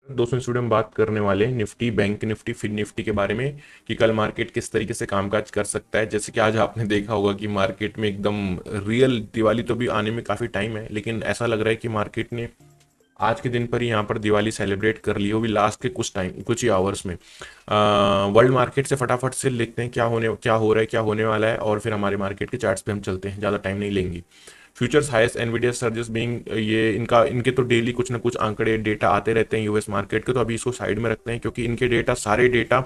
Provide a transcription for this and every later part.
दोस्तों इस वीडियो में बात करने वाले हैं निफ्टी, बैंक निफ्टी, फिन निफ्टी के बारे में कि कल मार्केट किस तरीके से कामकाज कर सकता है। जैसे कि आज आपने देखा होगा कि मार्केट में एकदम रियल दिवाली तो भी आने में काफ़ी टाइम है, लेकिन ऐसा लग रहा है कि मार्केट ने आज के दिन पर ही यहाँ पर दिवाली सेलिब्रेट कर ली, वो भी लास्ट के कुछ ही आवर्स में। वर्ल्ड मार्केट से फटाफट से लिखते हैं क्या हो रहा है, क्या होने वाला है, और फिर हमारे मार्केट के चार्ट्स पे हम चलते हैं, ज़्यादा टाइम नहीं लेंगे। Futures highest Nvidia surges being, ये इनके तो डेली कुछ ना कुछ आंकड़े डेटा आते रहते हैं यूएस मार्केट के, तो अभी इसको साइड में रखते हैं क्योंकि इनके सारे डेटा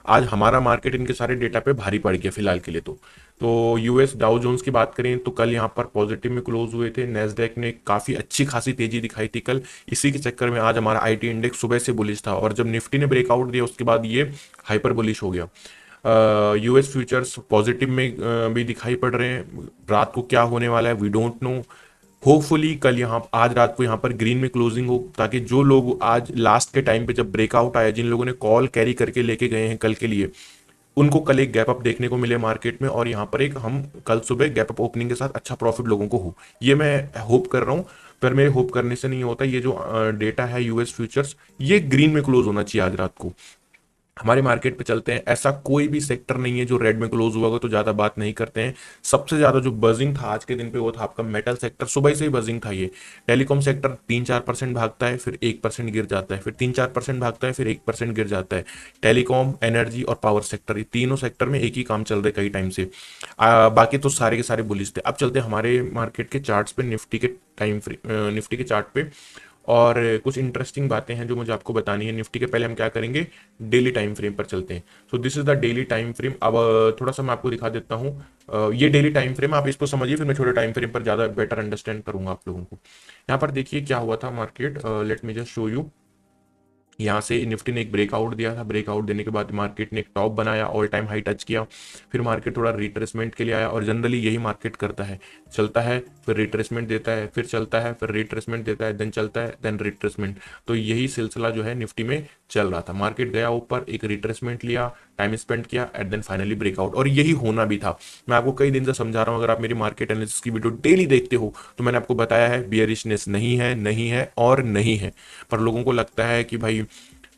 आज हमारा मार्केट इनके सारे डेटा पे भारी पड़ गया फिलहाल के लिए। तो यूएस डाउ जोन्स की बात करें तो कल यहाँ पर पॉजिटिव में क्लोज हुए थे। नेस्डैक ने काफी अच्छी खासी तेजी दिखाई थी कल, इसी के चक्कर में आज हमारा आईटी इंडेक्स सुबह से बुलिश था, और जब निफ्टी ने ब्रेकआउट दिया उसके बाद ये हाइपर बुलिश हो गया। यूएस फ्यूचर्स पॉजिटिव में भी दिखाई पड़ रहे हैं। रात को क्या होने वाला है वी डोंट नो। होपफुली कल यहाँ आज रात को यहाँ पर ग्रीन में क्लोजिंग हो, ताकि जो लोग आज लास्ट के टाइम पे जब ब्रेकआउट आया, जिन लोगों ने कॉल कैरी करके लेके गए हैं कल के लिए, उनको कल एक गैप अप देखने को मिले मार्केट में, और यहाँ पर एक हम कल सुबह गैप अप ओपनिंग के साथ अच्छा प्रॉफिट लोगों को हो, ये मैं होप कर रहा हूँ। पर मेरे होप करने से नहीं होता, ये जो डेटा है यूएस फ्यूचर्स, ये ग्रीन में क्लोज होना चाहिए आज रात को। हमारे मार्केट पे चलते हैं। ऐसा कोई भी सेक्टर नहीं है जो रेड में क्लोज हुआ हो, तो ज्यादा बात नहीं करते हैं। सबसे ज्यादा जो बजिंग था आज के दिन पे वो था आपका मेटल सेक्टर, सुबह से ही बजिंग था ये। टेलीकॉम सेक्टर 3-4% भागता है, फिर 1% गिर जाता है, फिर 3-4% भागता है, फिर 1% गिर जाता है। टेलीकॉम, एनर्जी और पावर सेक्टर, ये तीनों सेक्टर में एक ही काम चल रहा है कई टाइम से। बाकी तो सारे के सारे बुलिश थे। अब चलते हैं हमारे मार्केट के चार्ट्स पे, निफ्टी के चार्ट पे, और कुछ इंटरेस्टिंग बातें हैं जो मुझे आपको बतानी है निफ्टी के। पहले हम क्या करेंगे, डेली टाइम फ्रेम पर चलते हैं। So this is the daily time frame. अब थोड़ा सा मैं आपको दिखा देता हूँ। ये डेली टाइम फ्रेम, आप इसको समझिए, फिर मैं छोटे टाइम फ्रेम पर ज़्यादा बेटर अंडरस्टैंड करूंगा आप लोगों को। यहाँ पर देखिए क्या हुआ था market, let me just show you. यहाँ से निफ्टी ने एक ब्रेकआउट दिया था, ब्रेकआउट देने के बाद मार्केट ने एक टॉप बनाया, ऑल टाइम हाई टच किया, फिर मार्केट थोड़ा रिट्रेसमेंट के लिए आया, और जनरली यही मार्केट करता है, चलता है फिर रिट्रेसमेंट देता है, फिर चलता है फिर रिट्रेसमेंट देता है, देन चलता है देन रिट्रेसमेंट। तो यही सिलसिला जो है निफ्टी में चल रहा था। मार्केट गया ऊपर, एक रिट्रेसमेंट लिया, टाइम स्पेंड किया, एंड देन फाइनली ब्रेकआउट, और यही होना भी था। मैं आपको कई दिन से समझा रहा हूँ, अगर आप मेरी मार्केट एनालिसिस की वीडियो डेली देखते हो तो मैंने आपको बताया है बियरिशनेस नहीं है, नहीं है और नहीं है। पर लोगों को लगता है कि भाई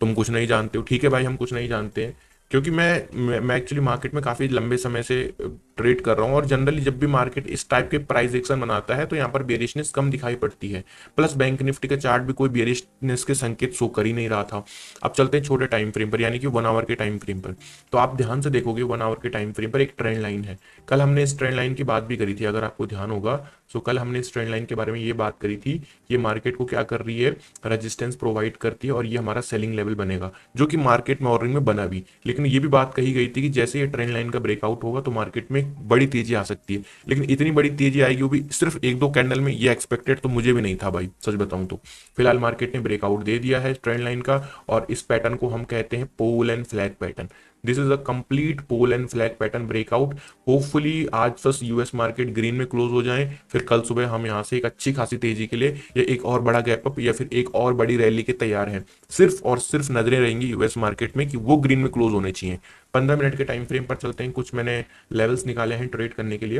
तुम कुछ नहीं जानते हो। ठीक है भाई, हम कुछ नहीं जानते हैं, क्योंकि मैं एक्चुअली मार्केट में काफ़ी लंबे समय से ट्रेड कर रहा हूँ, और जनरली जब भी मार्केट इस टाइप के प्राइस एक्शन बनाता है तो यहाँ पर बेरिशनेस कम दिखाई पड़ती है। प्लस बैंक निफ्टी का चार्ट भी कोई बेरिशनेस के संकेत शो कर ही नहीं रहा था। अब चलते हैं छोटे टाइम फ्रेम पर, यानी कि 1 आवर के टाइम फ्रेम पर। तो आप ध्यान से देखोगे 1 आवर के टाइम फ्रेम पर एक ट्रेंड लाइन है। कल हमने इस ट्रेंड लाइन की बात भी करी थी, अगर आपको ध्यान होगा। सो कल हमने इस ट्रेंड लाइन के बारे में ये बात करी थी, ये मार्केट को क्या कर रही है, रेजिस्टेंस प्रोवाइड करती है, और ये हमारा सेलिंग लेवल बनेगा, जो कि मार्केट मॉर्निंग में बना भी। लेकिन ये भी बात कही गई थी कि जैसे ये ट्रेंड लाइन का ब्रेकआउट होगा तो मार्केट में बड़ी तेजी आ सकती है। लेकिन इतनी बड़ी तेजी आएगी वो भी सिर्फ 1-2 कैंडल में, ये एक्सपेक्टेड तो मुझे भी नहीं था भाई, सच बताऊं तो। फिलहाल मार्केट ने ब्रेकआउट दे दिया है ट्रेंड लाइन का, और इस पैटर्न को हम कहते हैं pole and flag pattern. This is a complete pole and flag pattern breakout. Hopefully आज फर्स्ट यूएस मार्केट ग्रीन में क्लोज हो जाए, फिर कल सुबह हम यहाँ से एक अच्छी खासी तेजी के लिए या एक और बड़ा गैप अप या फिर एक और बड़ी रैली के तैयार हैं। सिर्फ और सिर्फ नजरें रहेंगी यूएस मार्केट में कि वो ग्रीन में क्लोज होने चाहिए। 15 मिनट के टाइम फ्रेम पर चलते हैं, कुछ मैंने लेवल्स निकाले हैं ट्रेड करने के लिए।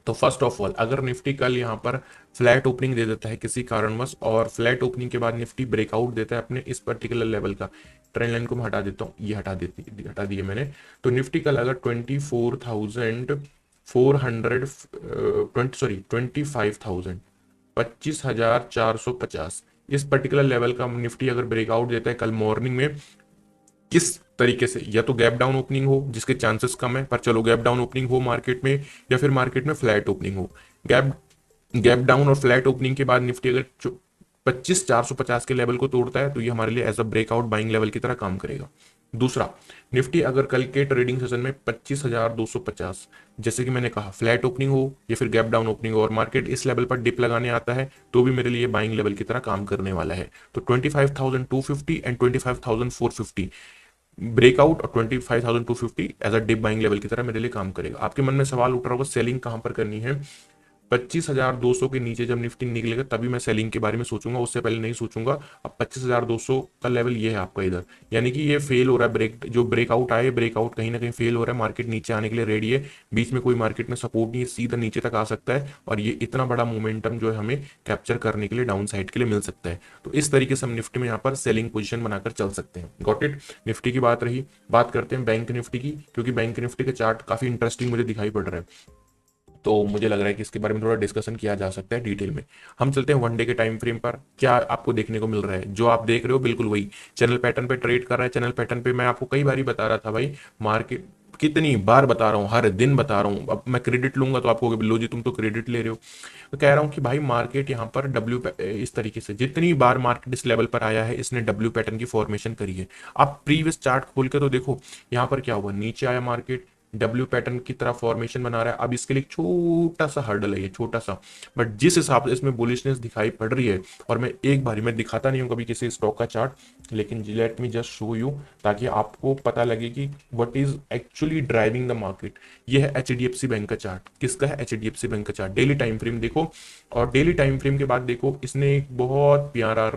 तो फर्स्ट ऑफ ऑल, अगर निफ्टी कल यहाँ पर फ्लैट ओपनिंग दे देता है किसी कारणवश, और फ्लैट ओपनिंग के बाद निफ्टी ब्रेकआउट देता है अपने इस पर्टिकुलर लेवल का, ट्रेंड लाइन को मैं हटा देता हूँ, ये हटा दिए मैंने। तो निफ्टी कल अगर 25,450, 25,450 इस पर्टिकुलर लेवल का निफ्टी अगर ब्रेकआउट देता है कल मॉर्निंग में, किस तरीके से, या तो गैप डाउन ओपनिंग हो जिसके चांसेस कम है, पर चलो गैप डाउन ओपनिंग हो मार्केट में, या फिर मार्केट में फ्लैट ओपनिंग हो। गैप गैप डाउन और फ्लैट ओपनिंग के बाद निफ्टी अगर 25,450 के लेवल को तोड़ता है तो ये हमारे लिए as a breakout buying level की तरह काम करेगा। दूसरा, निफ्टी अगर कल के ट्रेडिंग सेशन में 25,250, जैसे कि मैंने कहा, फ्लैट ओपनिंग हो या फिर गैप डाउन ओपनिंग हो, और मार्केट इस लेवल पर डिप लगाने आता है, तो भी मेरे लिए बाइंग लेवल की तरह काम करने वाला है। तो 25,250 एंड 25,450 ब्रेकआउट, और 25,250 as a dip buying level की तरह मेरे लिए काम करेगा। आपके मन में सवाल उठ रहा होगा सेलिंग कहां पर करनी है। 25,200 के नीचे जब निफ्टी निकलेगा तभी मैं सेलिंग के बारे में सोचूंगा, उससे पहले नहीं सोचूंगा। अब 25,200 का लेवल ये है आपका इधर, यानी कि ये फेल हो रहा है, जो ब्रेकआउट आए ब्रेकआउट कहीं ना कहीं फेल हो रहा है, मार्केट नीचे आने के लिए रेडी है, बीच में कोई मार्केट में सपोर्ट नहीं है, सीधा नीचे तक आ सकता है और ये इतना बड़ा मोमेंटम जो है हमें कैप्चर करने के लिए डाउन साइड के लिए मिल सकता है। तो इस तरीके से हम निफ्टी में यहाँ पर सेलिंग पोजीशन बनाकर चल सकते हैं। Got it. निफ्टी की बात रही, बात करते हैं बैंक निफ्टी की, क्योंकि बैंक निफ्टी का चार्ट काफी इंटरेस्टिंग मुझे दिखाई पड़ रहा है, तो मुझे लग रहा है कि इसके बारे में थोड़ा डिस्कशन किया जा सकता है डिटेल में। हम चलते हैं वन डे के टाइम फ्रेम पर। क्या आपको देखने को मिल रहा है, जो आप देख रहे हो बिल्कुल वही चैनल पैटर्न पे ट्रेड कर रहा है। चैनल पैटर्न पे मैं आपको कई बार बता रहा था भाई, मार्केट कितनी बार बता रहा हूँ, हर दिन बता रहा हूँ। अब मैं क्रेडिट लूंगा तो आपको लो जी तुम तो क्रेडिट ले रहे हो, तो कह रहा हूँ कि भाई मार्केट यहाँ पर डब्ल्यू इस तरीके से जितनी बार मार्केट इस लेवल पर आया है इसने डब्ल्यू पैटर्न की फॉर्मेशन करी है। आप प्रीवियस चार्ट खोल के तो देखो यहाँ पर क्या हुआ, नीचे आया मार्केट, डब्ल्यू पैटर्न की तरह फॉर्मेशन बना रहा है। अब इसके लिए एक छोटा सा हर्डल है ये, छोटा सा, बट जिस हिसाब से इसमें बुलिशनेस दिखाई पड़ रही है, और मैं एक बारी मैं दिखाता नहीं हूँ कभी किसी स्टॉक का चार्ट, लेकिन let me just show you ताकि आपको पता लगे कि what is actually driving the market. ये है एचडीएफसी बैंक का चार्ट। किसका है? एचडीएफसी बैंक का चार्ट। डेली टाइम फ्रेम देखो, और डेली टाइम फ्रेम के बाद देखो इसने एक बहुत प्यारा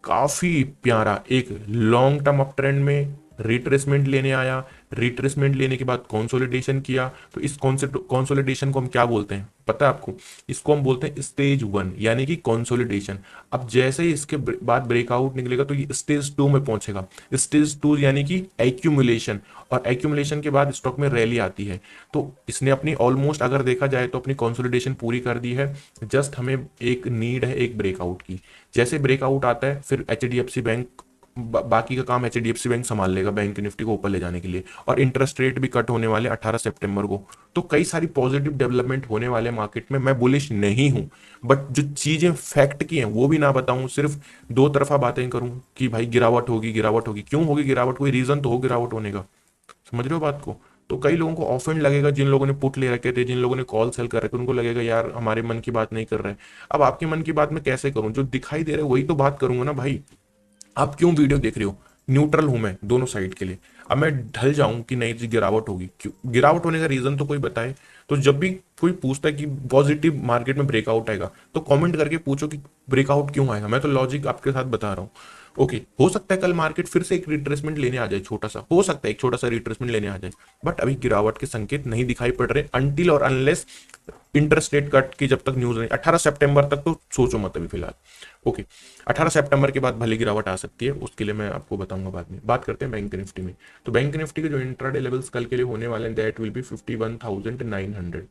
काफी प्यारा एक लॉन्ग टर्म अप ट्रेंड में रिट्रेसमेंट लेने आया। रिट्रेसमेंट लेने के बाद कंसोलिडेशन किया। तो इस कंसोलिडेशन को हम क्या बोलते हैं पता है आपको? इसको हम बोलते हैं स्टेज 1 यानी कि कंसोलिडेशन। अब जैसे ही इसके बाद ब्रेकआउट निकलेगा तो ये स्टेज 2 में पहुंचेगा। स्टेज 2 यानी कि एक्यूमुलेशन, और एक्यूमुलेशन के बाद स्टॉक में रैली आती है। तो इसने अपनी ऑलमोस्ट अगर देखा जाए तो अपनी कंसोलिडेशन पूरी कर दी है। जस्ट हमें एक नीड है एक ब्रेकआउट की। जैसे ब्रेकआउट आता है फिर एचडीएफसी बैंक बाकी का काम एचडीएफसी बैंक संभाल लेगा बैंक निफ्टी को ऊपर ले जाने के लिए। और इंटरेस्ट रेट भी कट होने वाले 18 सितंबर को। तो कई सारी पॉजिटिव डेवलपमेंट होने वाले मार्केट में। मैं बुलिश नहीं हूं, बट जो चीजें फैक्ट की हैं वो भी ना बताऊं, सिर्फ दो तरफा बातें करूं कि भाई गिरावट होगी गिरावट होगी। क्यों होगी गिरावट? कोई रीजन तो हो गिरावट होने का। समझ रहे हो बात को? तो कई लोगों को ऑफेंड लगेगा, जिन लोगों ने पुट ले रखे थे, जिन लोगों ने कॉल सेल कर रखे थे, उनको लगेगा यार हमारे मन की बात नहीं कर रहे हैं। अब आपके मन की बात मैं कैसे करूं? जो दिखाई दे रहा है वही तो बात करूंगा ना भाई। आप क्यों वीडियो देख रहे हो? न्यूट्रल हूं मैं दोनों साइड के लिए। अब मैं ढल जाऊं कि नहीं जी गिरावट होगी, क्यों गिरावट होने का रीजन तो कोई बताए। तो जब भी कोई पूछता है कि पॉजिटिव मार्केट में ब्रेकआउट आएगा तो कमेंट करके पूछो कि ब्रेकआउट क्यों आएगा। मैं तो लॉजिक आपके साथ बता रहा हूँ। ओके, हो सकता है कल मार्केट फिर से एक रिट्रेसमेंट लेने आ जाए, छोटा सा हो सकता है, एक छोटा सा रिट्रेसमेंट लेने आ जाए, बट अभी गिरावट के संकेत नहीं दिखाई पड़ रहे अनटिल और अनलेस इंटरेस्ट रेट कट की जब तक न्यूज नहीं। 18 सितंबर तक तो सोचो मत अभी फिलहाल। ओके, 18 सितंबर के बाद भले गिरावट आ सकती है, उसके लिए मैं आपको बताऊंगा बाद में। बात करते हैं बैंक निफ्टी में। तो बैंक निफ्टी के जो इंट्राडे लेवल्स कल के लिए होने वाले हैं दैट विल बी 51,900।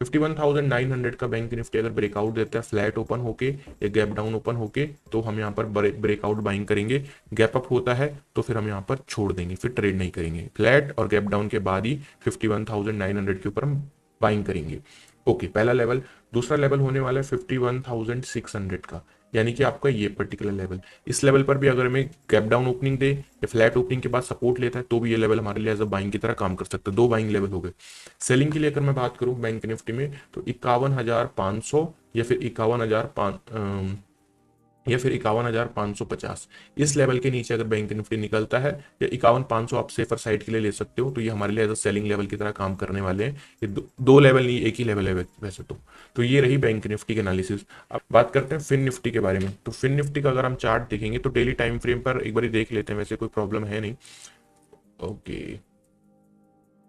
51,900 का बैंक निफ्टी अगर ब्रेकआउट देता है फ्लैट ओपन होके या गैप डाउन ओपन होके, तो हम यहाँ पर ब्रेकआउट बाइंग करेंगे। गैप अप होता है तो फिर हम यहाँ पर छोड़ देंगे, फिर ट्रेड नहीं करेंगे। फ्लैट और गैप डाउन के बाद ही 51,900 के ऊपर हम बाइंग करेंगे। ओके, पहला लेवल। दूसरा लेवल होने वाला है 51,600 का, यानी कि आपका ये पर्टिकुलर लेवल। इस लेवल पर भी अगर हमें गैप डाउन ओपनिंग दे या फ्लैट ओपनिंग के बाद सपोर्ट लेता है तो भी ये लेवल हमारे लिए एज अ बाइंग की तरह काम कर सकता है। दो बाइंग लेवल हो गए। सेलिंग की लेकर मैं बात करूं बैंक निफ्टी में तो 51,500 या फिर 51,550 इस लेवल के नीचे अगर बैंक निफ्टी निकलता है, या 51,500 आप सेफर साइड के लिए ले सकते हो, तो ये हमारे लिए एज अ सेलिंग लेवल की तरह काम करने वाले हैं। ये दो लेवल नहीं, एक ही लेवल है वैसे तो ये रही बैंक निफ्टी की एनालिसिस। अब बात करते हैं फिन निफ्टी के बारे में। तो फिन निफ्टी का अगर हम चार्ट देखेंगे तो डेली टाइम फ्रेम पर एक बार देख लेते हैं, वैसे कोई प्रॉब्लम है नहीं। ओके,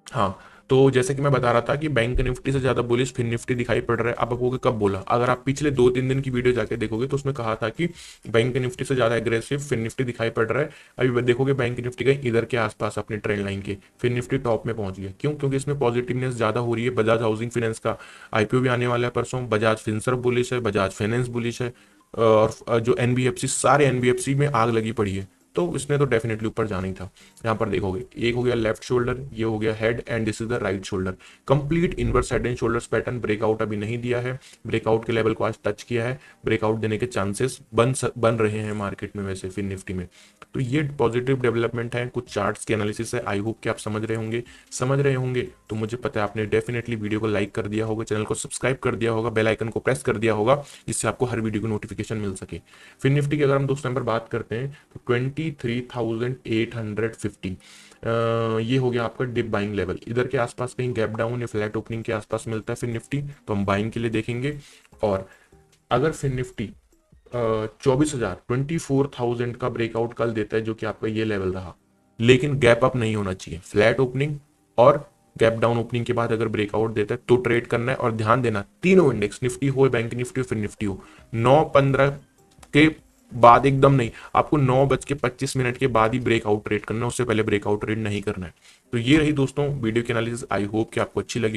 हाँ, तो जैसे कि मैं बता रहा था कि बैंक निफ्टी से ज्यादा बुलिश फिन निफ्टी दिखाई पड़ रहा है। अब आपको कब बोला? अगर आप पिछले 2-3 दिन की वीडियो जाके देखोगे तो उसमें कहा था कि बैंक निफ्टी से ज्यादा एग्रेसिव फिन निफ्टी दिखाई पड़ रहा है। अभी देखोगे बैंक निफ्टी का इधर के आसपास अपने ट्रेंड लाइन के फिन निफ्टी टॉप में पहुंच गया। क्यों? क्योंकि इसमें पॉजिटिवनेस ज्यादा हो रही है। बजाज हाउसिंग फाइनेंस का आईपीओ भी आने वाला है परसों। बजाज फिनसर्व बुलिश है, बजाज फाइनेंस बुलिश है, और जो एनबीएफसी, सारे एनबीएफसी में आग लगी पड़ी है। तो इसने तो डेफिनेटली ऊपर जाना ही था। यहाँ पर देखोगे एक हो गया लेफ्ट शोल्डर, ये हो गया head, and this is the right shoulder. Complete inverse head and shoulders pattern breakout अभी नहीं दिया है। ब्रेकआउट के लेवल को आज टच किया है। ब्रेकआउट देने के चांसेस बन रहे हैं मार्केट में वैसे फिन निफ्टी में। तो ये पॉजिटिव डेवलपमेंट है, कुछ चार्ट्स की एनालिसिस है। आई होप कि आप समझ रहे होंगे। तो मुझे पता है आपने डेफिनेटली वीडियो को लाइक कर दिया होगा, चैनल को सब्सक्राइब कर दिया होगा, बेल आइकन को प्रेस कर दिया होगा, जिससे आपको हर वीडियो की नोटिफिकेशन मिल सके। फिन निफ्टी की अगर हम दोस्तों पर बात करते हैं तो 20 53,850। ये हो गया आपका डिप बाइंग लेवल। इधर के आसपास कहीं गैप डाउन या फ्लैट ओपनिंग के आसपास मिलता है फिर निफ्टी, तो हम बाइंग के लिए देखेंगे। और अगर फिर निफ्टी 24,000 का ब्रेकआउट कल देता है, जो कि आपका ये लेवल रहा, लेकिन गैप अप नहीं होना चाहिए, फ्लैट ओपनिंग और गैप डाउन ओपनिंग के बाद अगर ब्रेकआउट देता है तो ट्रेड करना है। और ध्यान देना, तीनों इंडेक्स, निफ्टी हो, बैंक निफ्टी हो, फिर निफ्टी हो, 9:15 के बाद एकदम नहीं, आपको 9:25 के बाद ही ब्रेकआउट ट्रेड करना है, उससे पहले ब्रेकआउट ट्रेड नहीं करना है। तो ये रही दोस्तों वीडियो की एनालिसिस। आई होप कि आपको अच्छी लगी।